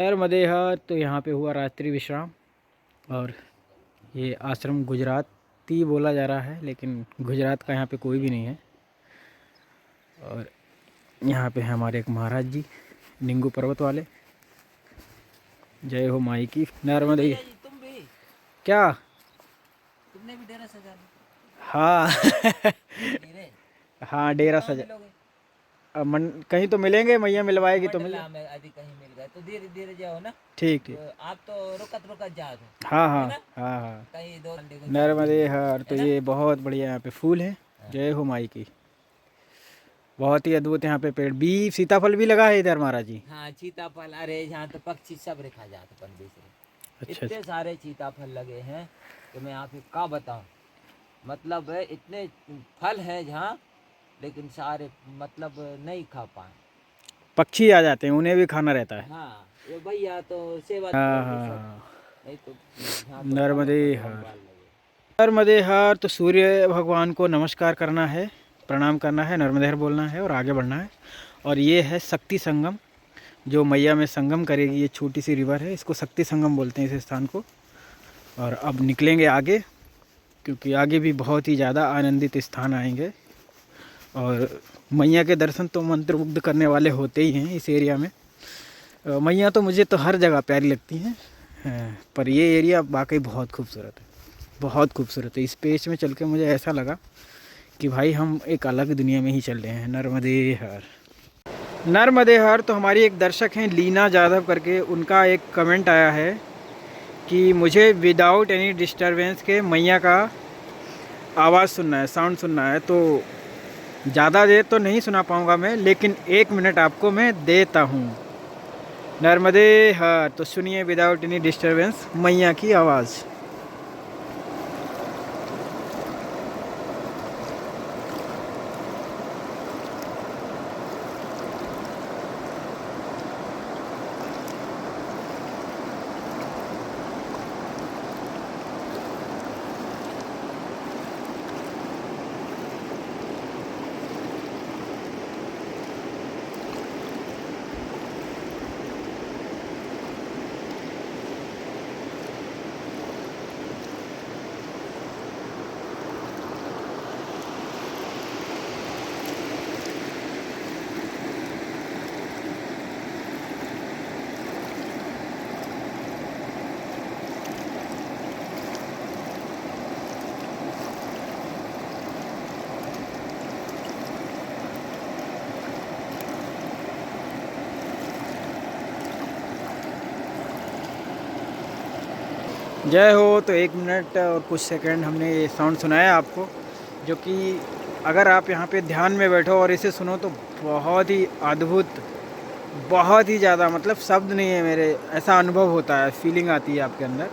नर्मदे हर तो यहाँ पे हुआ रात्रि विश्राम। और ये आश्रम गुजराती बोला जा रहा है, लेकिन गुजरात का यहाँ पे कोई भी नहीं है। और यहाँ पे है हमारे एक महाराज जी, निंगू पर्वत वाले। जय हो माई की। नर्मदे। तुम भी क्या तुमने भी डेरा सजा ली? हाँ हीरे हाँ डेरा कहाँ सजा। मिलोगे? कहीं तो मिलेंगे, मैया मिलवाएगी तो मिल। मंडला में यदि कहीं मिल गए तो धीरे धीरे जाओ ना। ठीक ठीक। तो आप तो रुकत जाओ तो, हाँ हाँ है ना? हाँ हाँ। कहीं दो घंटे को नर्मदे हर तो है ना? ये बहुत बढ़िया यहाँ पे फूल है। हाँ। जय हो माई की। बहुत ही अद्भुत यहाँ पे पेड़ भी, सीताफल भी लगा है इधर महाराज जी। हाँ सीताफल, अरे यहाँ तो पक्षी सब रखा जाता अपन दूसरे। अच्छा इतने सारे सीताफल लगे हैं कि मैं आपको क्या बताऊँ। मतलब इतने फल हैं जहाँ, लेकिन सारे मतलब नहीं खा पाए। पक्षी आ जाते हैं, उन्हें भी खाना रहता है। हाँ ये भैया तो सेवा हाँ करेंगे हाँ सब, हाँ। नहीं तो यहाँ तो नर्मदे फलों का हर। बंगाल लगे। नर्मदे हर तो सूर्य भगवान को नमस्कार करना है, प्रणाम करना है, नर्मदे हर बोलना है और आगे बढ़ना है। और ये है शक्ति संगम, जो मैया में संगम करेगी। ये छोटी सी रिवर है, इसको शक्ति संगम बोलते हैं इस स्थान को। और अब निकलेंगे आगे, क्योंकि आगे भी बहुत ही ज़्यादा आनंदित स्थान आएंगे। और मैया के दर्शन तो मंत्रमुग्ध करने वाले होते ही हैं इस एरिया में। मैया तो मुझे तो हर जगह प्यारी लगती हैं, पर ये एरिया वाकई बहुत खूबसूरत है, बहुत खूबसूरत है। इस पेच में चल के मुझे ऐसा लगा कि भाई हम एक अलग दुनिया में ही चल रहे हैं। नर्मदे हर। नर्मदे हर तो हमारी एक दर्शक हैं लीना जाधव करके, उनका एक कमेंट आया है कि मुझे विदाउट एनी डिस्टरबेंस के मैया का आवाज़ सुनना है, साउंड सुनना है। तो ज़्यादा देर तो नहीं सुना पाऊँगा मैं, लेकिन 1 मिनट आपको मैं देता हूँ। नर्मदे हर तो सुनिए विदाउट एनी डिस्टरबेंस मैया की आवाज़। जय हो। तो 1 मिनट और कुछ सेकंड हमने ये साउंड सुनाया आपको, जो कि अगर आप यहाँ पे ध्यान में बैठो और इसे सुनो तो बहुत ही अद्भुत, बहुत ही ज़्यादा, मतलब शब्द नहीं है मेरे, ऐसा अनुभव होता है, फीलिंग आती है आपके अंदर।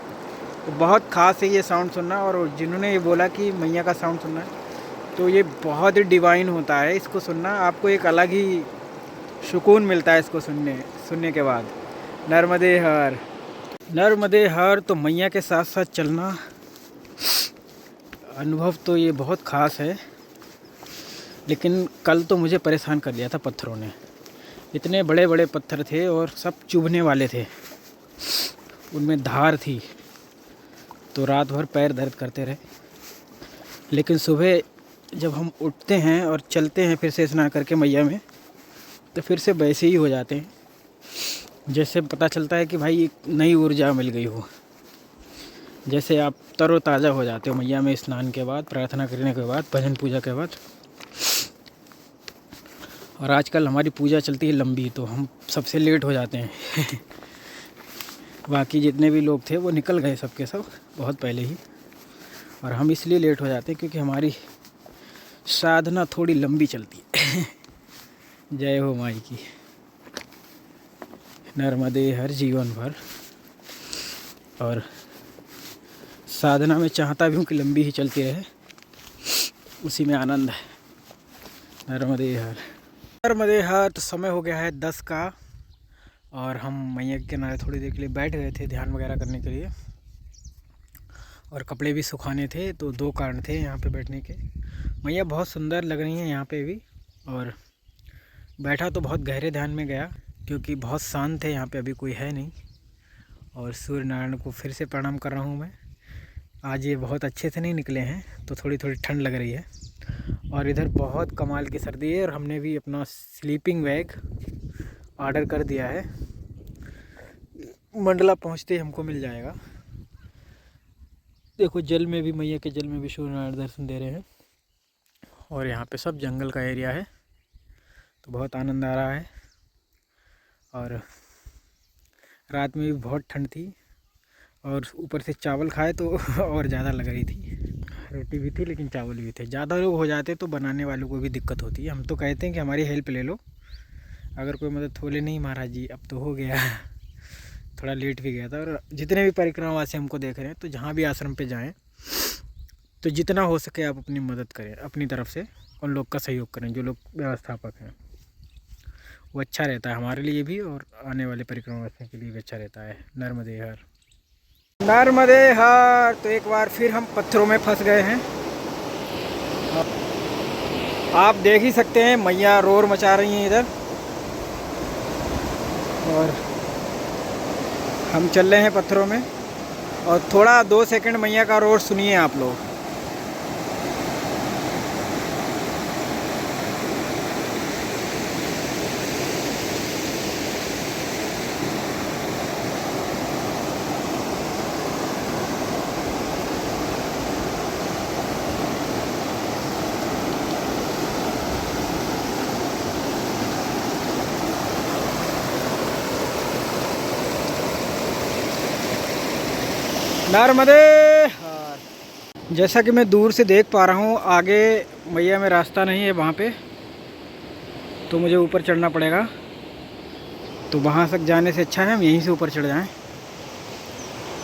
तो बहुत ख़ास है ये साउंड सुनना। और जिन्होंने ये बोला कि मैया का साउंड सुनना है, तो ये बहुत ही डिवाइन होता है। इसको सुनना आपको एक अलग ही सुकून मिलता है इसको सुनने के बाद। नर्मदे हर। नर्मदे हर तो मैया के साथ साथ चलना, अनुभव तो ये बहुत ख़ास है। लेकिन कल तो मुझे परेशान कर दिया था पत्थरों ने। इतने बड़े बड़े पत्थर थे और सब चुभने वाले थे, उनमें धार थी, तो रात भर पैर दर्द करते रहे। लेकिन सुबह जब हम उठते हैं और चलते हैं फिर से स्नान करके मैया में, तो फिर से वैसे ही हो जाते हैं, जैसे पता चलता है कि भाई एक नई ऊर्जा मिल गई हो। जैसे आप तरोताज़ा हो जाते हो मैया में स्नान के बाद, प्रार्थना करने के बाद, भजन पूजा के बाद। और आजकल हमारी पूजा चलती है लंबी, तो हम सबसे लेट हो जाते हैं बाकी जितने भी लोग थे वो निकल गए सबके सब बहुत पहले ही, और हम इसलिए लेट हो जाते हैं क्योंकि हमारी साधना थोड़ी लंबी चलती है जय हो माई की। नर्मदे हर जीवन भर। और साधना में चाहता भी हूँ कि लंबी ही चलती रहे, उसी में आनंद है। नर्मदे हर। नर्मदे हर तो समय हो गया है 10 का, और हम मैया के किनारे थोड़ी देर के लिए बैठ गए थे ध्यान वगैरह करने के लिए। और कपड़े भी सुखाने थे, तो 2 कारण थे यहाँ पे बैठने के। मैया बहुत सुंदर लग रही हैं यहाँ पे भी, और बैठा तो बहुत गहरे ध्यान में गया। क्योंकि बहुत शांत है यहाँ पे, अभी कोई है नहीं। और सूर्य नारायण को फिर से प्रणाम कर रहा हूँ मैं। आज ये बहुत अच्छे से नहीं निकले हैं तो थोड़ी थोड़ी ठंड लग रही है। और इधर बहुत कमाल की सर्दी है और हमने भी अपना स्लीपिंग बैग ऑर्डर कर दिया है। मंडला पहुँचते ही हमको मिल जाएगा। देखो जल में भी, मैया के जल में भी सूर्य नारायण दर्शन दे रहे हैं। और यहाँ पे सब जंगल का एरिया है तो बहुत आनंद आ रहा है। और रात में भी बहुत ठंड थी और ऊपर से चावल खाए तो और ज़्यादा लग रही थी। रोटी भी थी लेकिन चावल भी थे। ज़्यादा लोग हो जाते तो बनाने वालों को भी दिक्कत होती है। हम तो कहते हैं कि हमारी हेल्प ले लो, अगर कोई मदद बोले नहीं महाराज जी अब तो हो गया थोड़ा लेट भी गया था। और जितने भी परिक्रमावासी हमको देख रहे हैं तो जहाँ भी आश्रम पे जाएं तो जितना हो सके आप अपनी मदद करें, अपनी तरफ से उन लोग का सहयोग करें जो लोग व्यवस्थापक हैं। वो अच्छा रहता है हमारे लिए भी और आने वाले परिक्रमावासियों के लिए भी अच्छा रहता है। नर्मदे हर, नर्मदे हर। तो एक बार फिर हम पत्थरों में फंस गए हैं। आप देख ही सकते हैं मैया रोर मचा रही हैं इधर। और हम चल रहे हैं पत्थरों में और थोड़ा 2 सेकंड मैया का रोर सुनिए आप लोग। नर्मदे हर। जैसा कि मैं दूर से देख पा रहा हूँ आगे मैया में रास्ता नहीं है वहाँ पे, तो मुझे ऊपर चढ़ना पड़ेगा। तो वहाँ तक जाने से अच्छा है हम यहीं से ऊपर चढ़ जाएं।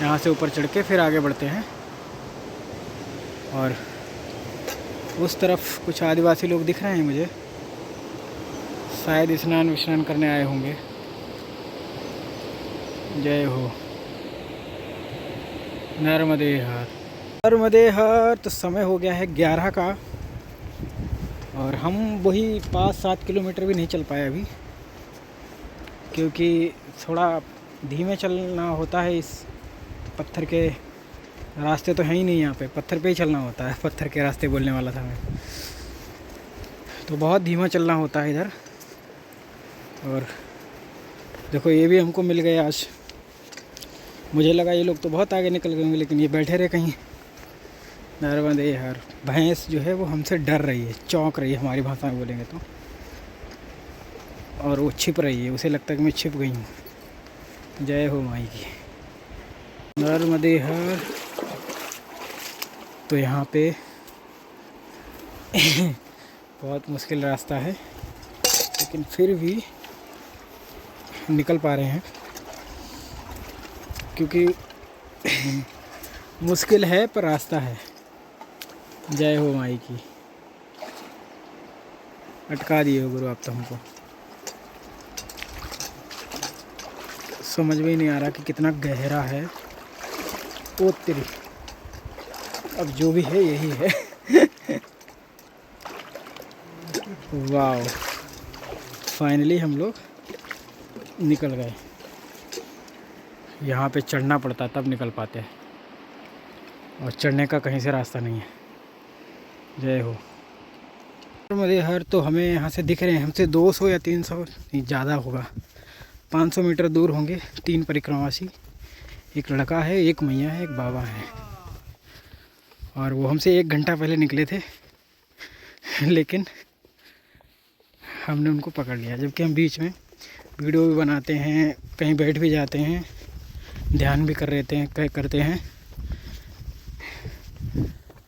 यहाँ से ऊपर चढ़ के फिर आगे बढ़ते हैं। और उस तरफ कुछ आदिवासी लोग दिख रहे हैं मुझे, शायद स्नान विस्नान करने आए होंगे। जय हो नर्मदे हर, नर्मदे हर। तो समय हो गया है 11 का और हम वही 5-7 किलोमीटर भी नहीं चल पाए अभी, क्योंकि थोड़ा धीमे चलना होता है। इस पत्थर के रास्ते तो हैं ही नहीं, यहाँ पे पत्थर पे ही चलना होता है। पत्थर के रास्ते बोलने वाला था मैं, तो बहुत धीमा चलना होता है इधर। और देखो ये भी हमको मिल गए आज। मुझे लगा ये लोग तो बहुत आगे निकल गए होंगे लेकिन ये बैठे रहे कहीं। नर्मदे हर। भैंस जो है वो हमसे डर रही है, चौंक रही है हमारी भाषा में बोलेंगे तो। और वो छिप रही है, उसे लगता है कि मैं छिप गई हूँ। जय हो माई की। नर्मदे हर। तो यहाँ पे बहुत मुश्किल रास्ता है लेकिन फिर भी निकल पा रहे हैं, क्योंकि मुश्किल है पर रास्ता है। जय हो माई की। अटका दिए हो गुरु आप तो हमको। समझ में ही नहीं आ रहा कि कितना गहरा है। ओ तेरी, अब जो भी है यही है। वाह, फाइनली हम लोग निकल गए। यहाँ पे चढ़ना पड़ता तब निकल पाते हैं और चढ़ने का कहीं से रास्ता नहीं है। जय हो नर्मदे हर। तो हमें यहाँ से दिख रहे हैं, हमसे 200 या 300 नहीं ज़्यादा होगा, 500 मीटर दूर होंगे 3 परिक्रमावासी। एक लड़का है, एक मैया है, एक बाबा है। और वो हमसे 1 घंटा पहले निकले थे लेकिन हमने उनको पकड़ लिया, जबकि हम बीच में वीडियो भी बनाते हैं, कहीं बैठ भी जाते हैं, ध्यान भी करते हैं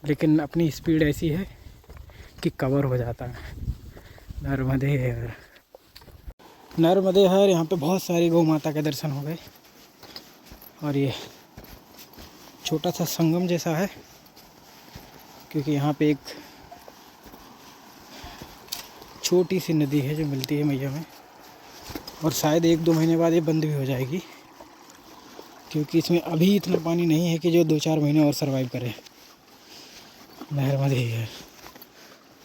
लेकिन अपनी स्पीड ऐसी है कि कवर हो जाता है। नर्मदे हर, नर्मदे हर। यहाँ पे बहुत सारी गौ माता के दर्शन हो गए। और ये छोटा सा संगम जैसा है, क्योंकि यहाँ पे एक छोटी सी नदी है जो मिलती है मैया में। और शायद 1-2 महीने बाद ये बंद भी हो जाएगी, क्योंकि इसमें अभी इतना पानी नहीं है कि जो 2-4 महीने और सरवाइव करे। नर्मदे हर।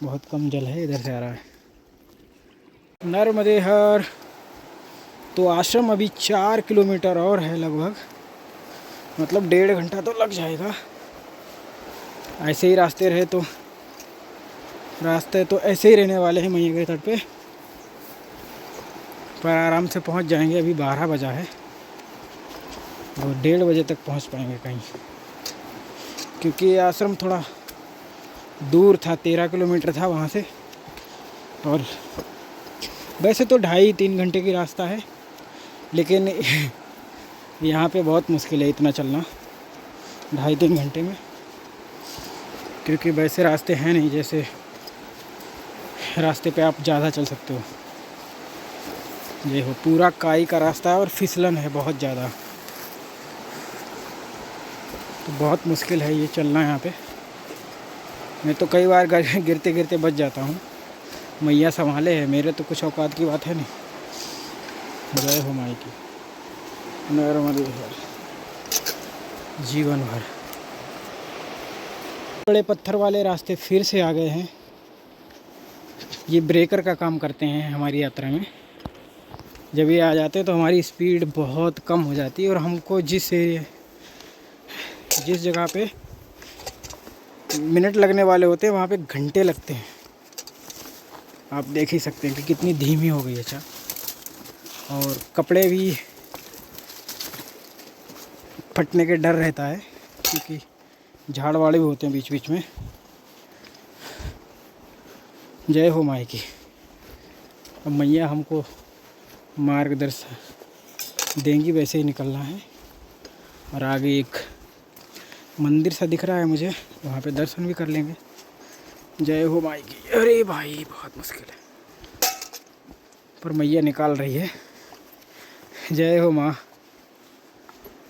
बहुत कम जल है, इधर से आ रहा है। नर्मदे हर। तो आश्रम अभी 4 किलोमीटर और है लगभग, मतलब 1.5 घंटा तो लग जाएगा। ऐसे ही रास्ते रहे तो रास्ते तो ऐसे ही रहने वाले हैं मैया के तट पे, पर आराम से पहुंच जाएंगे। अभी 12 बजा है और 1:30 बजे तक पहुंच पाएंगे कहीं, क्योंकि ये आश्रम थोड़ा दूर था, 13 किलोमीटर था वहाँ से। और वैसे तो 2.5-3 घंटे की रास्ता है, लेकिन यहाँ पे बहुत मुश्किल है इतना चलना 2.5-3 घंटे में, क्योंकि वैसे रास्ते हैं नहीं जैसे रास्ते पे आप ज़्यादा चल सकते हो। ये हो पूरा काई का रास्ता है और फिसलन है बहुत ज़्यादा, तो बहुत मुश्किल है ये चलना यहाँ पे। मैं तो कई बार गिरते गिरते बच जाता हूँ। मैया संभाले है, मेरे तो कुछ औकात की बात है नहीं। जय हो माई की, नर्मदे हर जीवन भर। बड़े पत्थर वाले रास्ते फिर से आ गए हैं। ये ब्रेकर का काम करते हैं हमारी यात्रा में। जब ये आ जाते हैं तो हमारी स्पीड बहुत कम हो जाती है और हमको जिस जगह पे मिनट लगने वाले होते हैं वहाँ पे घंटे लगते हैं। आप देख ही सकते हैं कि कितनी धीमी हो गई है। अच्छा, और कपड़े भी फटने के डर रहता है, क्योंकि झाड़ वाड़े भी होते हैं बीच बीच में। जय हो माई की। अब मैया हमको मार्गदर्शन देंगी, वैसे ही निकलना है। और आगे एक मंदिर सा दिख रहा है मुझे, वहाँ पे दर्शन भी कर लेंगे। जय हो माई की। अरे भाई बहुत मुश्किल है, पर मैया निकाल रही है। जय हो माँ।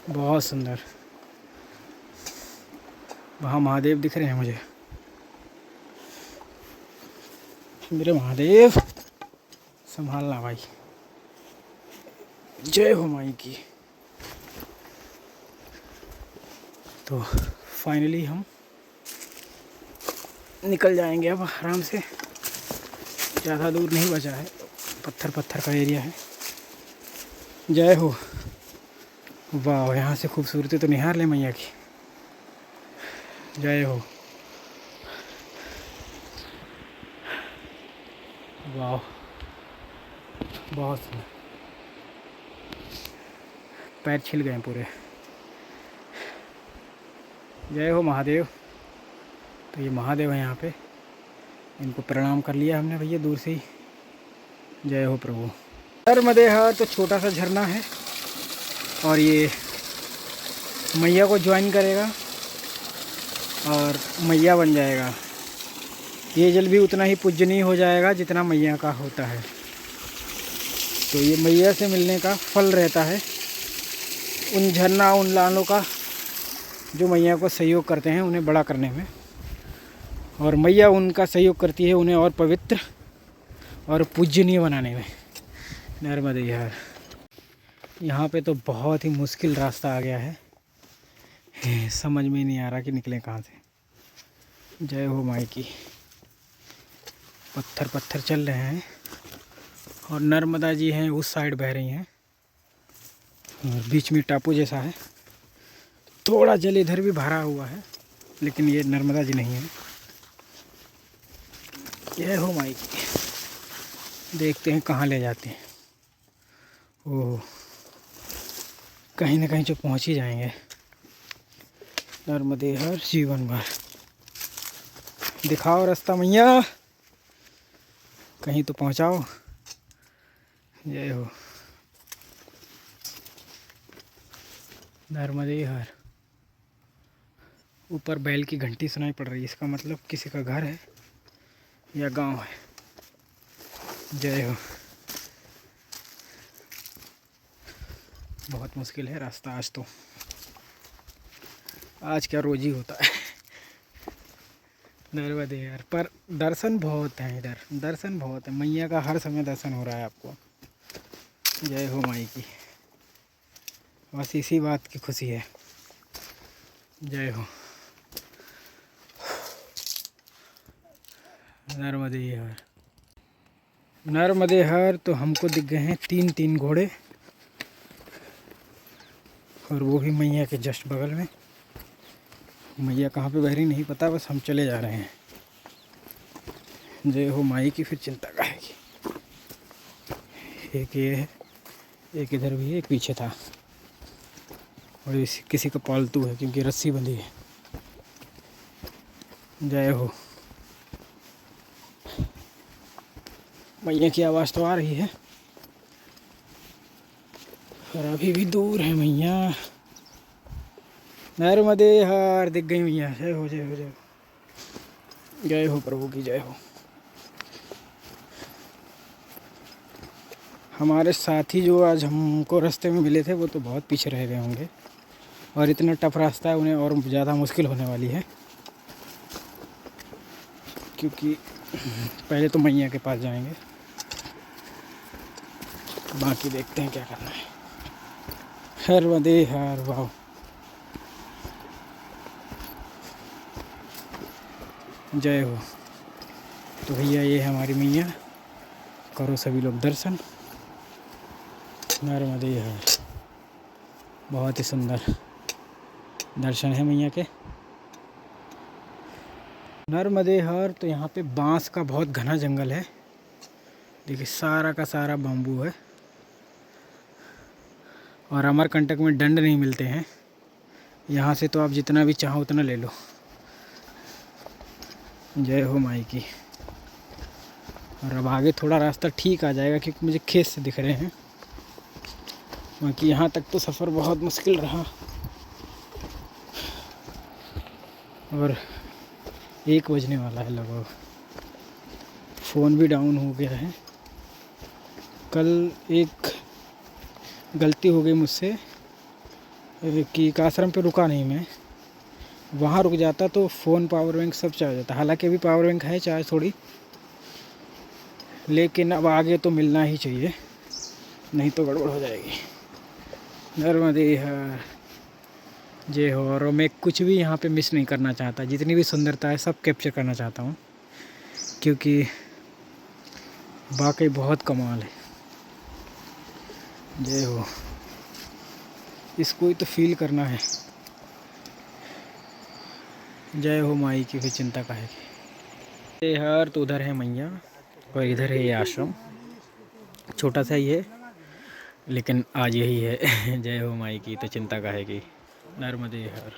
बहुत सुंदर, वहाँ महादेव दिख रहे हैं मुझे। मेरे महादेव संभालना भाई। जय हो माई की। तो फाइनली हम निकल जाएंगे अब आराम से। ज़्यादा दूर नहीं बचा है, पत्थर पत्थर का एरिया है। जय हो। वाह, यहाँ से खूबसूरती तो निहार ले मैया की। जय हो। वाह, बहुत सुंदर। पैर छिल गए पूरे। जय हो महादेव। तो ये महादेव है यहाँ पे, इनको प्रणाम कर लिया हमने भैया दूर से ही। जय हो प्रभु। नर्मदे हर तो छोटा सा झरना है और ये मैया को ज्वाइन करेगा और मैया बन जाएगा। ये जल भी उतना ही पूजनीय हो जाएगा जितना मैया का होता है। तो ये मैया से मिलने का फल रहता है उन झरना, उन लालों का जो मैया को सहयोग करते हैं उन्हें बड़ा करने में, और मैया उनका सहयोग करती है उन्हें और पवित्र और पूजनीय बनाने में। नर्मदे यार, यहाँ पे तो बहुत ही मुश्किल रास्ता आ गया है, समझ में नहीं आ रहा कि निकलें कहाँ से। जय हो माई की। पत्थर पत्थर चल रहे हैं और नर्मदा जी हैं उस साइड बह रही हैं और बीच में टापू जैसा है। थोड़ा जल इधर भी भरा हुआ है, लेकिन ये नर्मदा जी नहीं है। जय हो माई की। देखते हैं कहाँ ले जाते हैं। ओह, कहीं ना कहीं जो पहुँच ही जाएंगे। नर्मदे हर जीवन भर। दिखाओ रास्ता मैया, कहीं तो पहुँचाओ। जय हो। नर्मदे हर। ऊपर बैल की घंटी सुनाई पड़ रही है, इसका मतलब किसी का घर है या गांव है। जय हो। बहुत मुश्किल है रास्ता आज तो। आज क्या रोज ही होता है। नर्मदे यार, पर दर्शन बहुत हैं इधर, दर्शन बहुत है। मैया का हर समय दर्शन हो रहा है आपको। जय हो माई की। बस इसी बात की खुशी है। जय हो। नर्मदे हर। नर्मदे हर तो हमको दिख गए हैं 3 घोड़े और वो भी मैया के जस्ट बगल में। मैया कहाँ पे बह रही नहीं पता, बस हम चले जा रहे हैं। जय हो माई की, फिर चिंता काहेगी। एक ये है, एक इधर भी है, एक पीछे था, और इस किसी का पालतू है क्योंकि रस्सी बंधी है। जय हो। मैया की आवाज़ तो आ रही है, और अभी भी दूर है मैया। नर्मदे हर, दिख गई मैया। जय हो, जय हो, जय हो। जय हो प्रभु की, जय हो। हमारे साथी जो आज हमको रास्ते में मिले थे वो तो बहुत पीछे रह गए होंगे, और इतना टफ रास्ता है, उन्हें और ज़्यादा मुश्किल होने वाली है, क्योंकि पहले तो मैया के पास जाएंगे, बाकी देखते हैं क्या करना है। हर वंदे हर, वाह। जय हो। तो भैया ये है हमारी मैया, करो सभी लोग दर्शन। नर्मदे हर, बहुत ही सुंदर दर्शन है मैया के। नर्मदे हर। तो यहाँ पे बांस का बहुत घना जंगल है, देखिए सारा का सारा बाम्बू है, और अमरकंटक में दंड नहीं मिलते हैं। यहाँ से तो आप जितना भी चाहो उतना ले लो। जय हो माई की। और अब आगे थोड़ा रास्ता ठीक आ जाएगा क्योंकि मुझे खेत से दिख रहे हैं, बाकी यहाँ तक तो सफ़र बहुत मुश्किल रहा। और 1 बजने वाला है लगभग, फ़ोन भी डाउन हो गया है। कल एक गलती हो गई मुझसे कि आश्रम पे रुका नहीं मैं, वहाँ रुक जाता तो फ़ोन, पावर बैंक सब चार्ज जाता। हालांकि अभी पावर बैंक है चार्ज थोड़ी, लेकिन अब आगे तो मिलना ही चाहिए, नहीं तो गड़बड़ हो जाएगी। नर्मदे हर, जय हो। और मैं कुछ भी यहाँ पे मिस नहीं करना चाहता, जितनी भी सुंदरता है सब कैप्चर करना चाहता हूँ, क्योंकि वाकई बहुत कमाल है। जय हो। इसको ही तो फील करना है। जय हो माई की, फिर चिंता काहेगी। जय हर। तो उधर है मैया और इधर है ये आश्रम, छोटा सा ही है लेकिन आज यही है। जय हो माई की, तो चिंता काहेगी। नर्मदे हर।